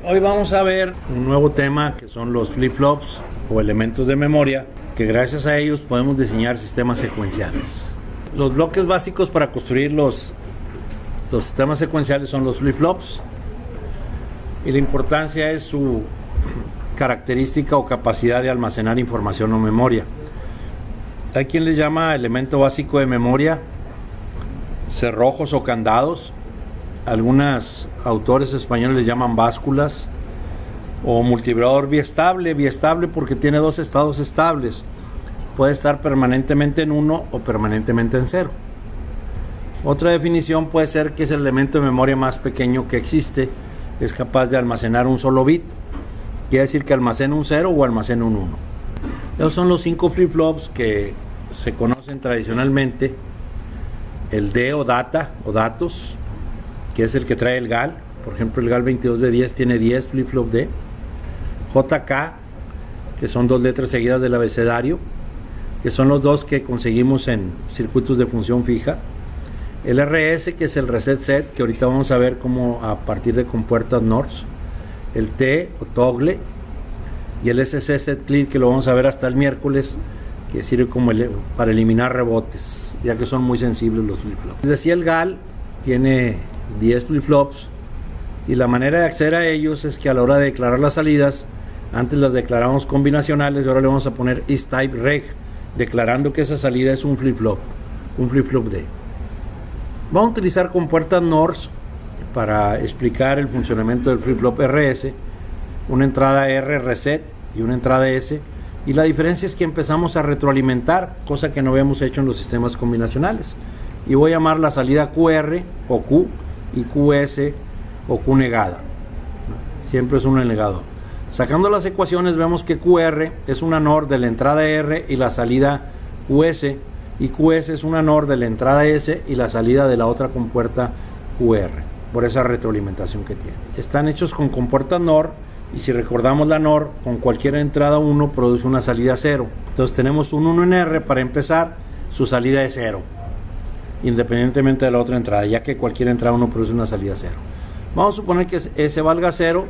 Hoy vamos a ver un nuevo tema que son los flip-flops o elementos de memoria, que gracias a ellos podemos diseñar sistemas secuenciales. Los bloques básicos para construir los sistemas secuenciales son los flip-flops, y la importancia es su característica o capacidad de almacenar información o memoria. Hay quien le llama elemento básico de memoria cerrojos o candados. Algunos autores españoles le llaman básculas, o multivibrador biestable porque tiene dos estados estables. Puede estar permanentemente en 1 o permanentemente en 0. Otra definición puede ser que es el elemento de memoria más pequeño que existe. Es capaz de almacenar un solo bit. Quiere decir que almacena un 0 o almacena un 1. Esos son los 5 flip-flops que se conocen tradicionalmente. El D o data o datos, que es el que trae el GAL. Por ejemplo, el GAL 22B10 tiene 10 flip-flop D. JK, que son 2 letras seguidas del abecedario, que son los dos que conseguimos en circuitos de función fija. El RS, que es el reset set, que ahorita vamos a ver cómo a partir de compuertas NORs. El T o toggle, y el SC set clear, que lo vamos a ver hasta el miércoles, que sirve como para eliminar rebotes, ya que son muy sensibles los flip-flops. Les decía, el GAL tiene 10 flip-flops, y la manera de acceder a ellos es que a la hora de declarar las salidas, antes las declaramos combinacionales, y ahora le vamos a poner is-type reg, declarando que esa salida es un flip-flop D. Vamos a utilizar compuertas NORs para explicar el funcionamiento del flip-flop RS, una entrada R reset y una entrada S, y la diferencia es que empezamos a retroalimentar, cosa que no habíamos hecho en los sistemas combinacionales, y voy a llamar la salida QR o Q y QS o Q negada, siempre es uno negado. Sacando las ecuaciones vemos que QR es una NOR de la entrada R y la salida QS, y QS es una NOR de la entrada S y la salida de la otra compuerta QR, por esa retroalimentación que tiene. Están hechos con compuertas NOR, y si recordamos la NOR, con cualquier entrada 1 produce una salida 0. Entonces tenemos un 1 en R para empezar, su salida es 0, independientemente de la otra entrada, ya que cualquier entrada 1 produce una salida 0. Vamos a suponer que S valga 0,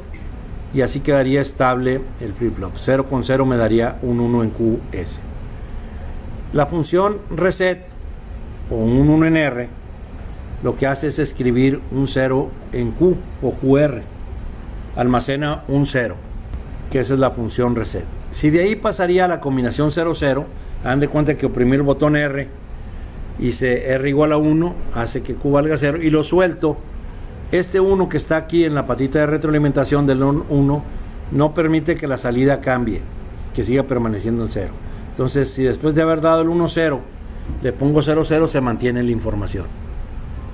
y así quedaría estable el flip-flop. 0 con 0 me daría un 1 en QS. La función reset o un 1 en R lo que hace es escribir un 0 en Q o QR. Almacena un 0, que esa es la función reset. Si de ahí pasaría a la combinación 0-0, hagan de cuenta que oprimir el botón R y R igual a 1 hace que Q valga 0, y lo suelto. Este 1 que está aquí en la patita de retroalimentación del 1 no permite que la salida cambie, que siga permaneciendo en 0. Entonces, si después de haber dado el 1-0 le pongo 0-0, se mantiene la información.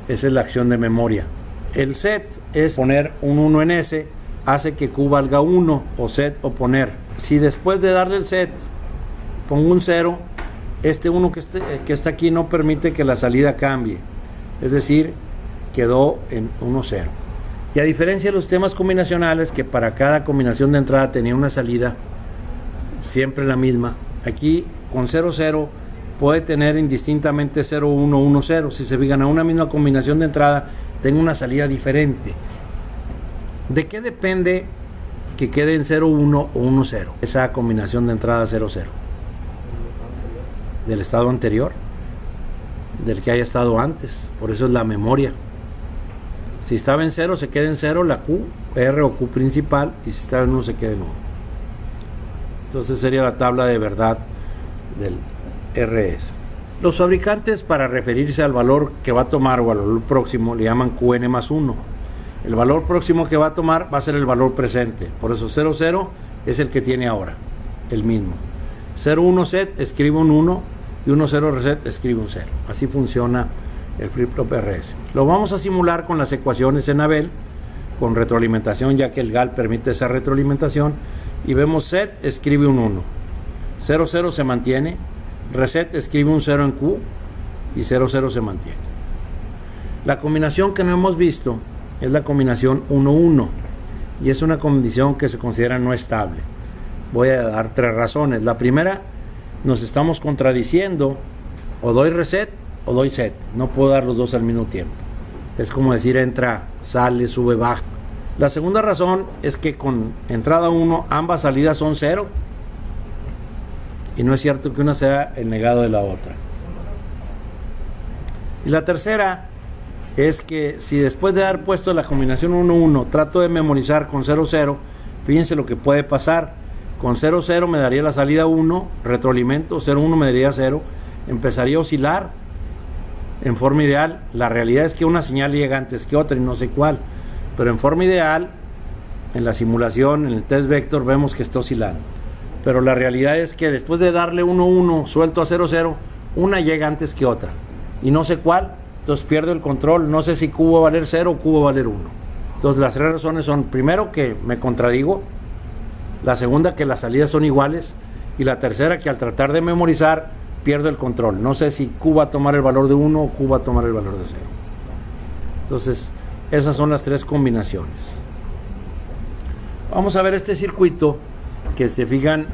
Esa es la acción de memoria. El set es poner un 1 en S, hace que Q valga 1, o set o poner. Si después de darle el set pongo un 0, este 1 que está aquí no permite que la salida cambie, es decir, quedó en 1-0. Y a diferencia de los sistemas combinacionales, que para cada combinación de entrada tenía una salida siempre la misma, aquí con 0-0 puede tener indistintamente 0-1, 1-0. Si se fijan, a una misma combinación de entrada tengo una salida diferente. ¿De qué depende que quede en 0-1 o 1-0 esa combinación de entrada 0-0? Del estado anterior, del que haya estado antes. Por eso es la memoria. Si estaba en 0 se queda en 0 la Q, R o Q principal, y si estaba en 1 se queda en 1. Entonces sería la tabla de verdad del RS. Los fabricantes, para referirse al valor que va a tomar o al valor próximo, le llaman QN más 1. El valor próximo que va a tomar va a ser el valor presente. Por eso 0-0 es el que tiene ahora, el mismo. 0-1 set escribe un 1 y 1-0 reset escribe un 0. Así funciona el flip-flop RS. Lo vamos a simular con las ecuaciones en Abel, con retroalimentación, ya que el GAL permite esa retroalimentación, y vemos set escribe un 1, 0-0 se mantiene, reset escribe un 0 en Q y 0-0 se mantiene. La combinación que no hemos visto es la combinación 1-1, y es una condición que se considera no estable. Voy a dar 3 razones. La primera, nos estamos contradiciendo: o doy reset o doy set. No puedo dar los dos al mismo tiempo. Es como decir entra, sale, sube, baja. La segunda razón es que con entrada 1 ambas salidas son 0 y no es cierto que una sea el negado de la otra. Y la tercera es que si después de haber puesto la combinación 1-1 trato de memorizar con 0-0, fíjense lo que puede pasar. Con 0-0 me daría la salida 1, retroalimento, 0-1 me daría 0, empezaría a oscilar en forma ideal. La realidad es que una señal llega antes que otra y no sé cuál, pero en forma ideal, en la simulación, en el test vector, vemos que está oscilando. Pero la realidad es que después de darle 1-1 suelto a 0-0, una llega antes que otra y no sé cuál, entonces pierdo el control, no sé si Q va a valer 0 o Q va a valer 1. Entonces las tres razones son: primero, que me contradigo; la segunda, que las salidas son iguales; y la tercera, que al tratar de memorizar pierdo el control, no sé si Q va a tomar el valor de 1 o Q va a tomar el valor de 0. Entonces esas son las tres combinaciones. Vamos a ver este circuito que, se fijan,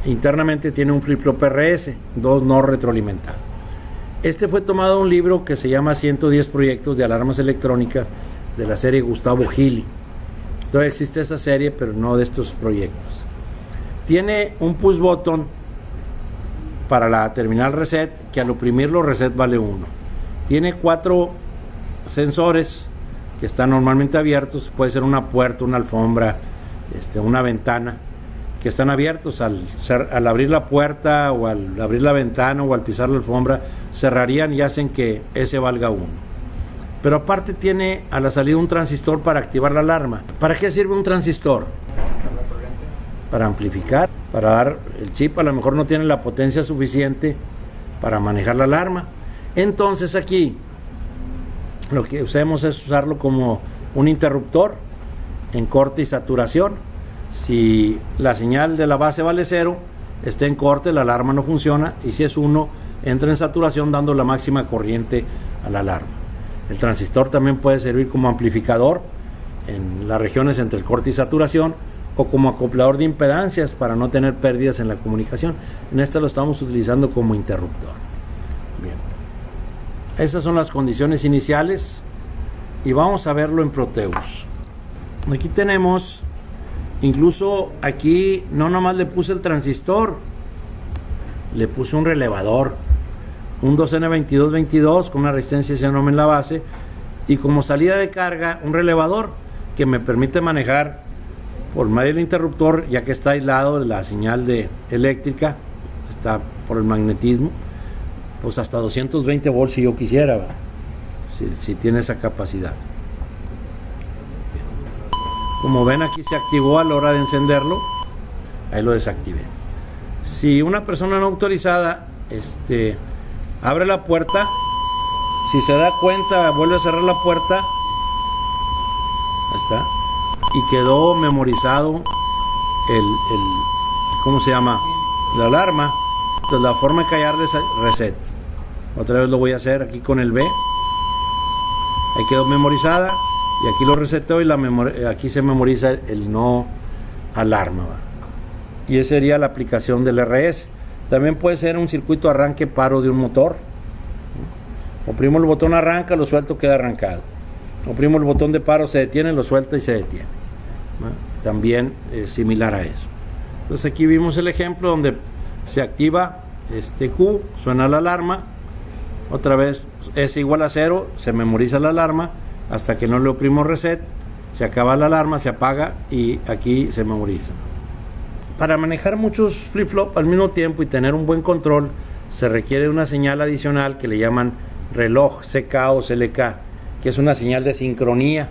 internamente tiene un flip-flop RS, 2 no retroalimentados. Este fue tomado de un libro que se llama 110 proyectos de alarmas electrónicas, de la serie Gustavo Gili. Todavía existe esa serie, pero no de estos proyectos. Tiene un push button para la terminal reset, que al oprimirlo reset vale 1. Tiene 4 sensores que están normalmente abiertos. Puede ser una puerta, una alfombra, una ventana, que están abiertos. Al abrir la puerta o al abrir la ventana o al pisar la alfombra, cerrarían y hacen que ese valga 1. Pero aparte tiene a la salida un transistor para activar la alarma. ¿Para qué sirve un transistor? Para amplificar, para dar el chip. A lo mejor no tiene la potencia suficiente para manejar la alarma. Entonces aquí lo que usamos es usarlo como un interruptor en corte y saturación. Si la señal de la base vale 0, está en corte, la alarma no funciona, y si es 1, entra en saturación dando la máxima corriente a la alarma. El transistor también puede servir como amplificador en las regiones entre el corte y saturación, o como acoplador de impedancias para no tener pérdidas en la comunicación. En este lo estamos utilizando como interruptor. Bien, esas son las condiciones iniciales y vamos a verlo en Proteus. Aquí tenemos, incluso aquí no nomás le puse el transistor, le puse un relevador, un 2N2222 con una resistencia de ohm en la base, y como salida de carga un relevador que me permite manejar por medio del interruptor, ya que está aislado de la señal eléctrica, está por el magnetismo, pues hasta 220 volts si yo quisiera, si tiene esa capacidad. Como ven, aquí se activó a la hora de encenderlo, ahí lo desactivé. Si una persona no autorizada abre la puerta, si se da cuenta vuelve a cerrar la puerta, ahí está, y quedó memorizado ¿cómo se llama? La alarma. Entonces la forma de callar es reset. Otra vez lo voy a hacer aquí con el B. Ahí quedó memorizada y aquí lo reseteo y aquí se memoriza el no alarma, ¿va? Y esa sería la aplicación del RS. También puede ser un circuito arranque paro de un motor. Oprimo el botón arranca, lo suelto, queda arrancado. Oprimo el botón de paro, se detiene, lo suelta y se detiene. También es similar a eso. Entonces aquí vimos el ejemplo donde se activa Q, suena la alarma, otra vez S igual a 0, se memoriza la alarma hasta que no le oprimo reset, se acaba la alarma, se apaga y aquí se memoriza. Para manejar muchos flip-flop al mismo tiempo y tener un buen control, se requiere una señal adicional que le llaman reloj CK o CLK, que es una señal de sincronía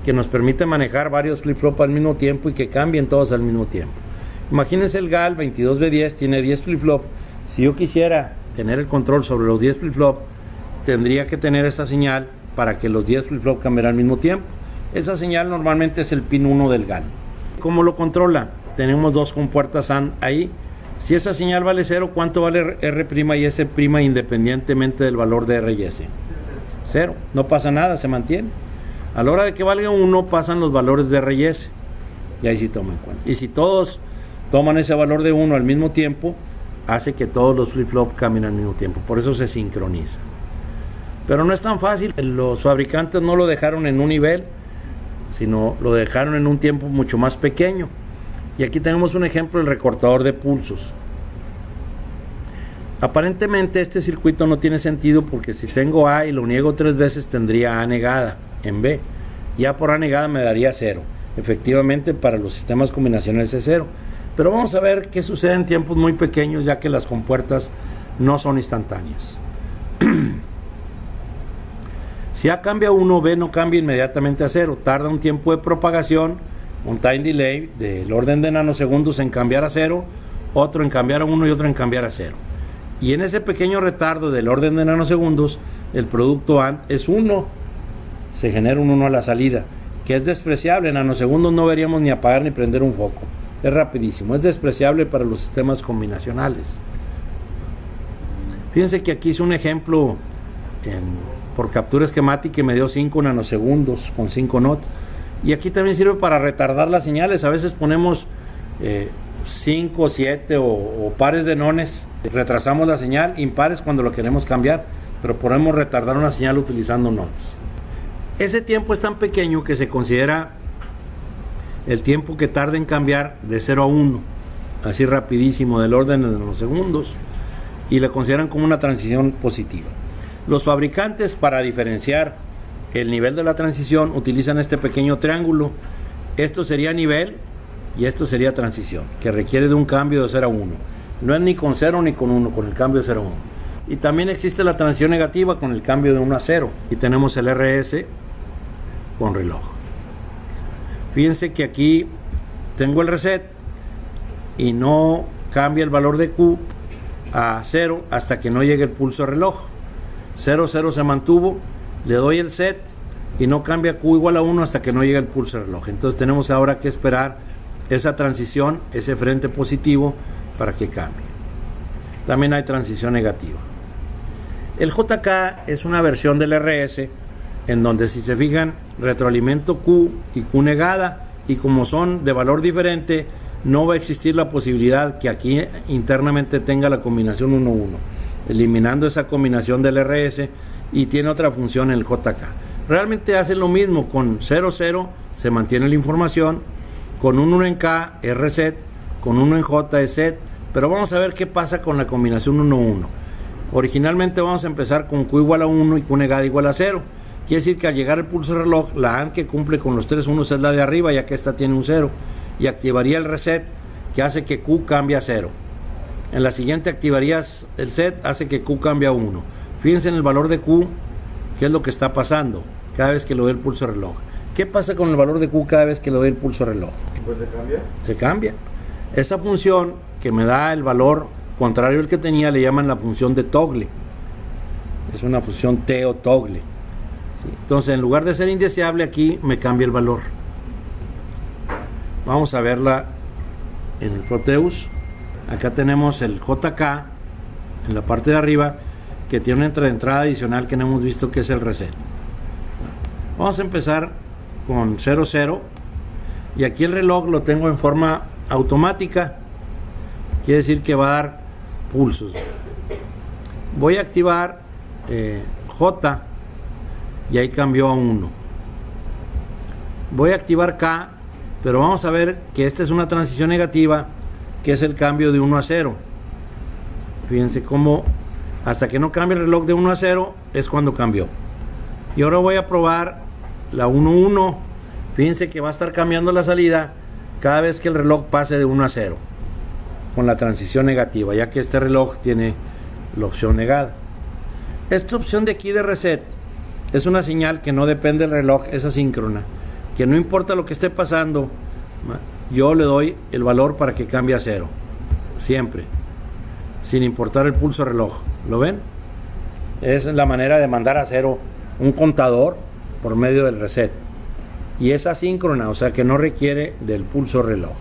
que nos permite manejar varios flip-flop al mismo tiempo y que cambien todos al mismo tiempo. Imagínense el GAL 22B10 tiene 10 flip-flop. Si yo quisiera tener el control sobre los 10 flip-flop, tendría que tener esa señal para que los 10 flip-flop cambien al mismo tiempo. Esa señal normalmente es el pin 1 del GAL. ¿Cómo lo controla? Tenemos dos compuertas AND ahí. Si esa señal vale 0, ¿cuánto vale R' y S' independientemente del valor de R y S? 0. No pasa nada, se mantiene. A la hora de que valga 1, pasan los valores de R y S. Y ahí sí toman en cuenta. Y si todos toman ese valor de 1 al mismo tiempo, hace que todos los flip-flop cambien al mismo tiempo. Por eso se sincroniza. Pero no es tan fácil. Los fabricantes no lo dejaron en un nivel, sino lo dejaron en un tiempo mucho más pequeño. Y aquí tenemos un ejemplo del recortador de pulsos. Aparentemente este circuito no tiene sentido porque si tengo A y lo niego 3 veces tendría A negada en B. Y A por A negada me daría 0. Efectivamente para los sistemas combinacionales es 0. Pero vamos a ver qué sucede en tiempos muy pequeños, ya que las compuertas no son instantáneas. Si A cambia a 1, B no cambia inmediatamente a 0. Tarda un tiempo de propagación, un time delay del orden de nanosegundos en cambiar a 0, otro en cambiar a 1 y otro en cambiar a 0. Y en ese pequeño retardo del orden de nanosegundos, el producto AND es 1. Se genera un 1 a la salida, que es despreciable. En nanosegundos no veríamos ni apagar ni prender un foco. Es rapidísimo, es despreciable para los sistemas combinacionales. Fíjense que aquí hice un ejemplo por captura esquemática y me dio 5 nanosegundos con 5 NOT. Y aquí también sirve para retardar las señales. A veces ponemos 5, 7 o pares de nones. Retrasamos la señal, impares cuando lo queremos cambiar, pero podemos retardar una señal utilizando NOTs. Ese tiempo es tan pequeño que se considera el tiempo que tarda en cambiar de 0 a 1, así rapidísimo, del orden de nanosegundos, y le consideran como una transición positiva. Los fabricantes, para diferenciar el nivel de la transición, utilizan este pequeño triángulo. Esto sería nivel y esto sería transición, que requiere de un cambio de 0 a 1. No es ni con 0 ni con 1, con el cambio de 0 a 1. Y también existe la transición negativa con el cambio de 1 a 0. Y tenemos el RS con reloj. Fíjense que aquí tengo el reset y no cambia el valor de Q a 0 hasta que no llegue el pulso de reloj. 0, 0 se mantuvo, le doy el set y no cambia Q igual a 1 hasta que no llegue el pulso de reloj. Entonces tenemos ahora que esperar esa transición, ese frente positivo para que cambie. También hay transición negativa. El JK es una versión del RS en donde, si se fijan, retroalimento Q y Q negada, y como son de valor diferente, no va a existir la posibilidad que aquí internamente tenga la combinación 1-1, eliminando esa combinación del RS, y tiene otra función en el JK. Realmente hacen lo mismo. Con 0-0 se mantiene la información, con un 1 en K es reset, con 1 en J es set, pero vamos a ver qué pasa con la combinación 1-1. Originalmente vamos a empezar con Q igual a 1 y Q negada igual a 0. Quiere decir que al llegar el pulso de reloj, la AND que cumple con los 3 unos es la de arriba, ya que esta tiene un 0, y activaría el reset, que hace que Q cambie a 0. En la siguiente activarías el set, hace que Q cambie a 1. Fíjense en el valor de Q, qué es lo que está pasando cada vez que lo dé el pulso de reloj. ¿Qué pasa con el valor de Q cada vez que lo dé el pulso de reloj? Pues se cambia. Se cambia. Esa función que me da el valor contrario al que tenía le llaman la función de toggle. Es una función T o toggle. ¿Sí? Entonces, en lugar de ser indeseable, aquí me cambia el valor. Vamos a verla en el Proteus. Acá tenemos el JK en la parte de arriba, que tiene una entrada adicional que no hemos visto, que es el reset. Vamos a empezar con 0-0, y aquí el reloj lo tengo en forma automática, quiere decir que va a dar pulsos. Voy a activar J y ahí cambió a 1. Voy a activar K, pero vamos a ver que esta es una transición negativa, que es el cambio de 1 a 0. Fíjense cómo hasta que no cambie el reloj de 1 a 0 es cuando cambió. Y ahora voy a probar la 1-1. Fíjense que va a estar cambiando la salida cada vez que el reloj pase de 1 a 0, con la transición negativa, ya que este reloj tiene la opción negada. Esta opción de aquí de reset es una señal que no depende del reloj, es asíncrona, que no importa lo que esté pasando, yo le doy el valor para que cambie a 0, siempre, sin importar el pulso de reloj. ¿Lo ven? Es la manera de mandar a 0 un contador por medio del reset, y es asíncrona, o sea que no requiere del pulso reloj.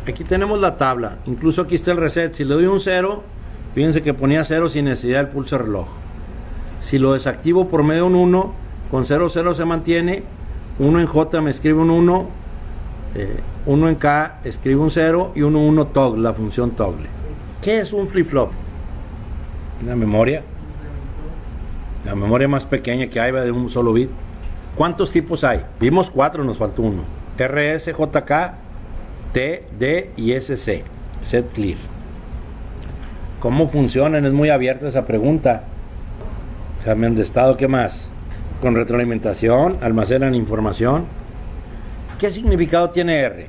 Aquí tenemos la tabla, incluso aquí está el reset. Si le doy un 0, fíjense que ponía 0 sin necesidad del pulso reloj. Si lo desactivo por medio de un 1, con 0-0 se mantiene, 1 en J me escribe un 1, 1 en K escribe un 0, y 1-1 toggle, la función toggle. ¿Qué es un flip-flop? La memoria más pequeña que hay, va de un solo bit. ¿Cuántos tipos hay? Vimos 4, nos faltó uno. RS, JK, T, D y SC. Set clear. ¿Cómo funcionan? Es muy abierta esa pregunta. Examen de estado, ¿qué más? Con retroalimentación, almacenan información. ¿Qué significado tiene R?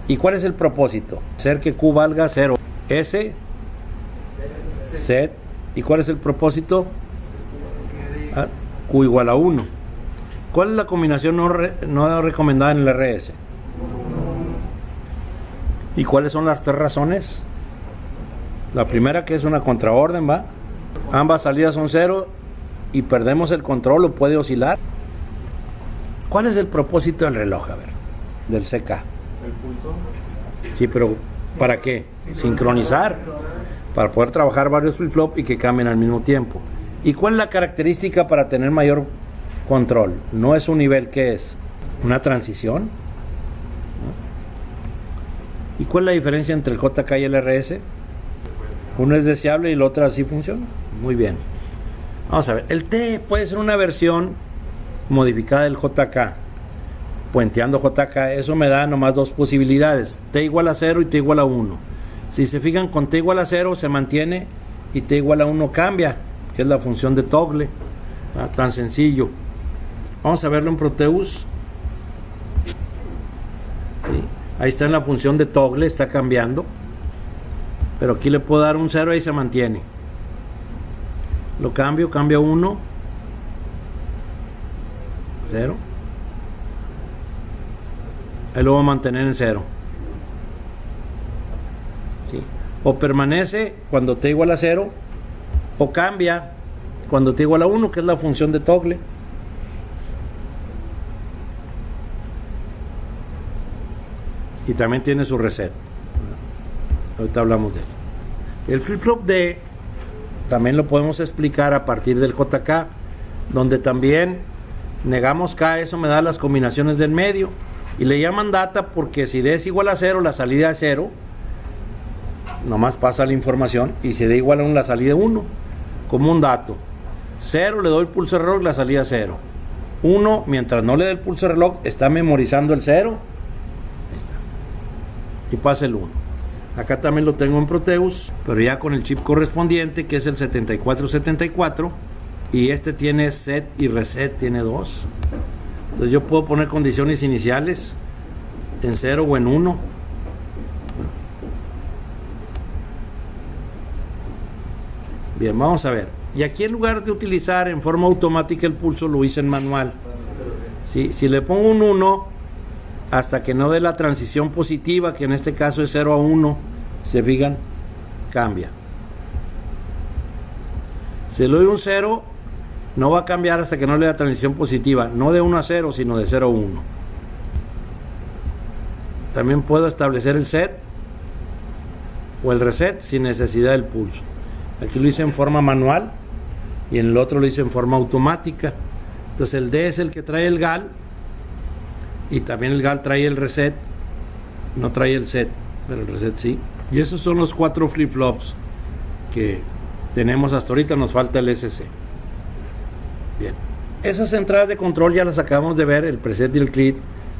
¿Y cuál es el propósito? Hacer que Q valga 0. S, set. ¿Y cuál es el propósito? Q igual a 1. ¿Cuál es la combinación no recomendada en el RS? ¿Y cuáles son las 3 razones? La primera, que es una contraorden, ¿va? Ambas salidas son 0 y perdemos el control o puede oscilar. ¿Cuál es el propósito del reloj? A ver, del CK. El pulso. Sí, pero ¿para qué? Sincronizar. Para poder trabajar varios flip-flop y que cambien al mismo tiempo. ¿Y cuál es la característica para tener mayor control? No es un nivel, ¿qué es? ¿Una transición? ¿Y cuál es la diferencia entre el JK y el RS? Uno es deseable y el otro así funciona. Muy bien. Vamos a ver. El T puede ser una versión modificada del JK. Puenteando JK. Eso me da nomás 2 posibilidades. T igual a 0 y T igual a 1. Si se fijan, con T igual a 0 se mantiene y T igual a 1 cambia, que es la función de toggle. Tan sencillo. Vamos a verlo en Proteus. ¿Sí? Ahí está en la función de toggle, está cambiando. Pero aquí le puedo dar un 0 y se mantiene. Lo cambio, cambio 1. 0. Ahí lo voy a mantener en 0. ¿Sí? O permanece cuando T igual a 0. O cambia cuando T igual a 1, que es la función de toggle. Y también tiene su reset. Ahorita hablamos de él. El flip-flop D también lo podemos explicar a partir del JK, donde también negamos K, eso me da las combinaciones del medio. Y le llaman data porque si D es igual a 0, la salida es 0. Nomás pasa la información. Y si D igual a 1, la salida es 1. Como un dato. 0 le doy el pulso de reloj, la salida es 0. 1, mientras no le dé el pulso de reloj, está memorizando el 0. Ahí está. Y pasa el 1. Acá también lo tengo en Proteus, pero ya con el chip correspondiente, que es el 7474. Y este tiene set y reset, tiene 2. Entonces yo puedo poner condiciones iniciales en 0 o en 1. Bien, vamos a ver. Y aquí, en lugar de utilizar en forma automática el pulso, lo hice en manual. Si le pongo un 1 hasta que no dé la transición positiva, que en este caso es 0 a 1, se fijan, cambia. Si le doy un 0, no va a cambiar hasta que no le dé la transición positiva, no de 1 a 0, sino de 0 a 1. También puedo establecer el set o el reset sin necesidad del pulso. Aquí lo hice en forma manual y en el otro lo hice en forma automática. Entonces el D es el que trae el GAL y también el GAL trae el reset, no trae el set, pero el reset sí. Y esos son los 4 flip-flops que tenemos hasta ahorita. Nos falta el SC. Bien, esas entradas de control ya las acabamos de ver, el preset y el clear.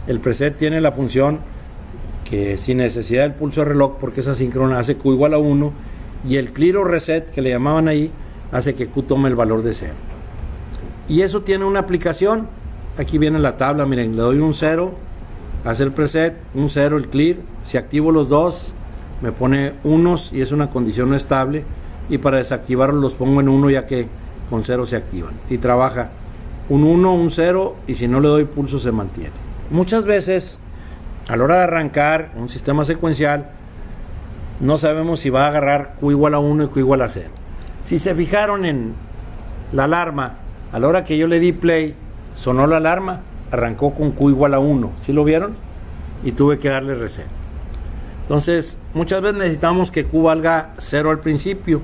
El preset tiene la función que sin necesidad del pulso de reloj, porque es asíncrona, hace Q igual a 1, y el clear o reset que le llamaban ahí hace que Q tome el valor de 0. Y eso tiene una aplicación. Aquí viene la tabla, miren, le doy un 0, hace el preset, un 0 el clear. Si activo los dos, me pone unos y es una condición no estable, y para desactivarlos los pongo en 1, ya que con 0 se activan. Y trabaja un 1, un 0, y si no le doy pulso se mantiene. Muchas veces, a la hora de arrancar un sistema secuencial, no sabemos si va a agarrar Q igual a 1 y Q igual a 0. Si se fijaron en la alarma, a la hora que yo le di play, sonó la alarma, arrancó con Q igual a 1. ¿Sí lo vieron? Y tuve que darle reset. Entonces, muchas veces necesitamos que Q valga 0 al principio.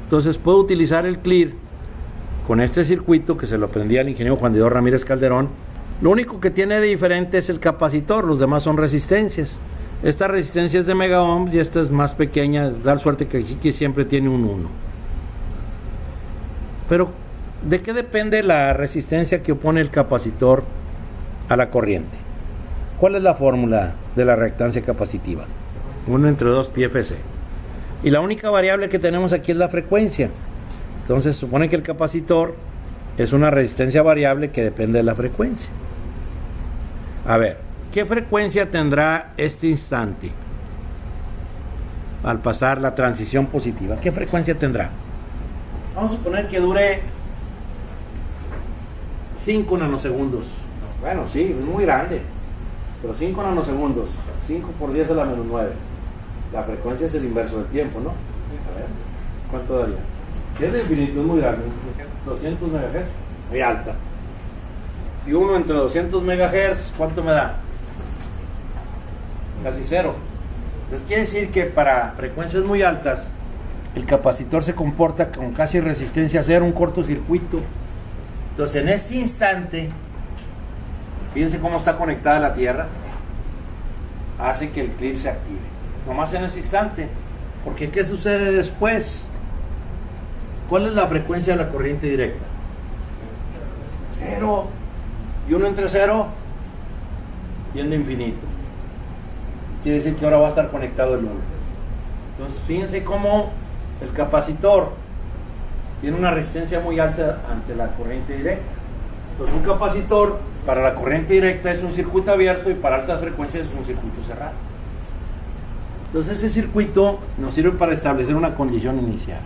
Entonces, puedo utilizar el clear con este circuito que se lo aprendí al ingeniero Juan Diego Ramírez Calderón. Lo único que tiene de diferente es el capacitor, los demás son resistencias. Esta resistencia es de mega ohms y esta es más pequeña, da suerte que aquí siempre tiene un 1. Pero ¿De qué depende la resistencia que opone el capacitor a la corriente? ¿Cuál es la fórmula de la reactancia capacitiva? 1 entre 2 pi Fc. Y la única variable que tenemos aquí es la frecuencia. Entonces se supone que el capacitor es una resistencia variable que depende de la frecuencia. A ver, ¿qué frecuencia tendrá este instante al pasar la transición positiva? ¿Qué frecuencia tendrá? Vamos a suponer que dure 5 nanosegundos. Bueno, sí, es muy grande. Pero 5 nanosegundos. 5 por 10 a la menos 9. La frecuencia es el inverso del tiempo, ¿no? A ver, ¿cuánto daría? 10 de infinito es muy grande. 200 MHz, muy alta. Y 1 entre 200 MHz, ¿cuánto me da? Casi 0. Entonces quiere decir que para frecuencias muy altas, el capacitor se comporta con casi resistencia cero, un cortocircuito. Entonces en este instante, fíjense cómo está conectada la Tierra, hace que el clip se active. Nomás en ese instante. Porque ¿qué sucede después? ¿Cuál es la frecuencia de la corriente directa? 0. Y 1 entre 0 tiende a infinito. Quiere decir que ahora va a estar conectado el 1. Entonces fíjense cómo el capacitor tiene una resistencia muy alta ante la corriente directa. Entonces un capacitor para la corriente directa es un circuito abierto y para altas frecuencias es un circuito cerrado. Entonces ese circuito nos sirve para establecer una condición inicial.